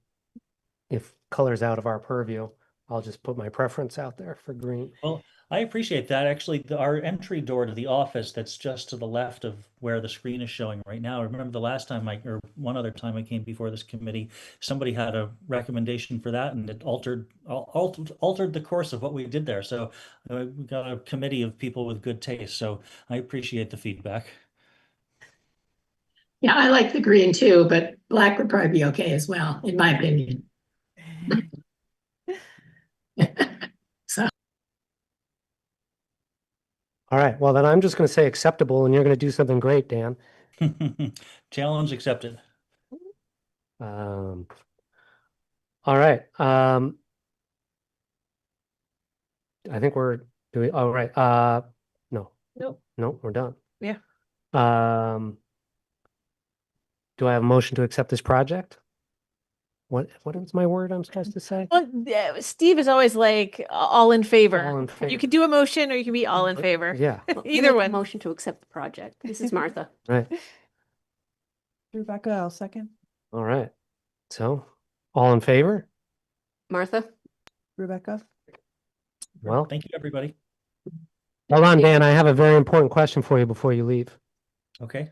if color's out of our purview, I'll just put my preference out there for green. Well, I appreciate that. Actually, our entry door to the office that's just to the left of where the screen is showing right now. I remember the last time or one other time I came before this committee, somebody had a recommendation for that, and it altered the course of what we did there. So we got a committee of people with good taste. So I appreciate the feedback. Yeah, I like the green too, but black would probably be okay as well, in my opinion. So. All right. Well, then I'm just going to say acceptable, and you're going to do something great, Dan. Challenge accepted. All right. I think we're doing all right. No. Nope. No, we're done. Yeah. Do I have a motion to accept this project? What is my word I'm supposed to say? Well, Steve is always like all in favor. All in favor. You can do a motion or you can be all in favor. Yeah. Either one. Motion to accept the project. This is Martha. Right. Rebecca, I'll second. All right. So, all in favor? Martha? Rebecca. Well, thank you, everybody. Hold on, Dan. I have a very important question for you before you leave. Okay.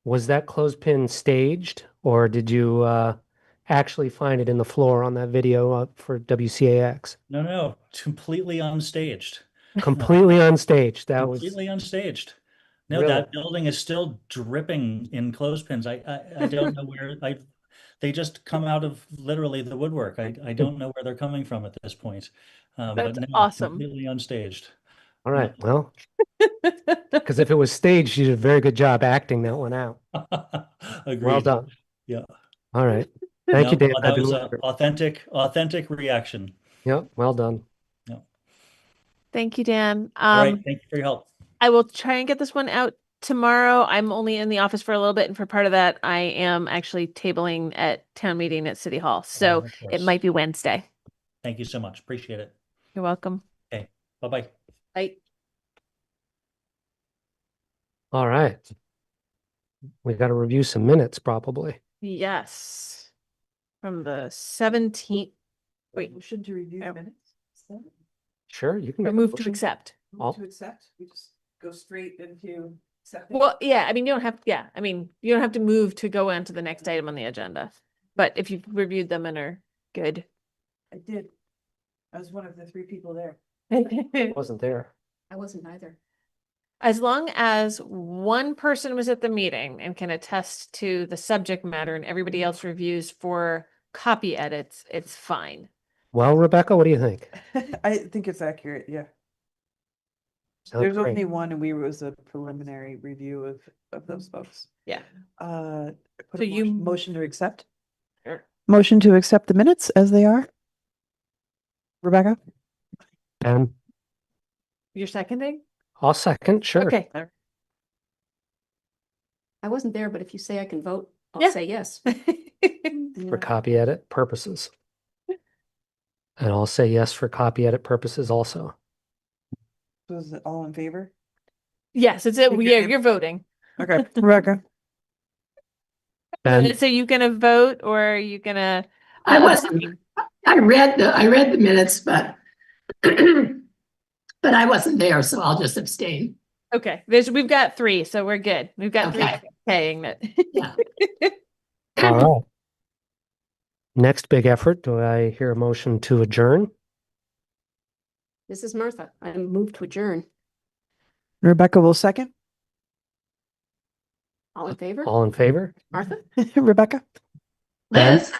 Was that clothespin staged, or did you actually find it in the floor on that video for WCAX? No, completely unstaged. Completely unstaged. That was completely unstaged. No, really? That building is still dripping in clothespins. I don't know where they just come out of literally the woodwork. I don't know where they're coming from at this point. That's but no, awesome. completely unstaged. All right. Well, because if it was staged, you did a very good job acting that one out. Agreed. Well done. Yeah. All right. Thank you, Dan. That was an authentic reaction. Yep. Well done. Yep. Thank you, Dan. All right, thank you for your help. I will try and get this one out tomorrow. I'm only in the office for a little bit, and for part of that, I am actually tabling at town meeting at City Hall. So Of it course. might be Wednesday. Thank you so much. Appreciate it. You're welcome. Okay, bye-bye. Right. All right. We got to review some minutes probably. Yes. From the 17th. Wait, Motion to review Oh. minutes? Is that it? Sure, you can or make a move to motion. accept. Move to accept? We just go straight into accepting? Well, yeah, I mean, you don't have, yeah, I mean, you don't have to move to go on to the next item on the agenda. But if you've reviewed them and are good. I did. I was one of the 3 people there. Wasn't there. I wasn't either. As long as one person was at the meeting and can attest to the subject matter and everybody else reviews for copy edits, it's fine. Well, Rebecca, what do you think? I think it's accurate, yeah. Sounds There's great. only one, and we was a preliminary review of those folks. Yeah. Put So a you- motion to accept? Sure. Motion to accept the minutes as they are? Rebecca? And You're seconding? I'll second, sure. Okay. I wasn't there, but if you say I can vote, I'll Yeah. say yes. For copy edit purposes. And I'll say yes for copy edit purposes also. So is it all in favor? Yes, it's Take your yeah, name. you're voting. Okay, Rebecca? And So you gonna vote or are you gonna? I wasn't, I read the minutes, but but I wasn't there, so I'll just abstain. Okay, we've got 3, so we're good. We've got 3 Okay. saying that. Yeah. all right. Next big effort, do I hear a motion to adjourn? This is Martha. I move to adjourn. Rebecca will second? All in favor? All in favor? Martha? Rebecca? Liz?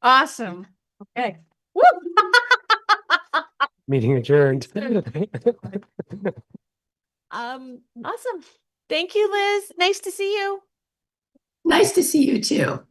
Awesome. Okay. Woo! Meeting adjourned. Awesome. Thank you, Liz. Nice to see you. Nice to see you too.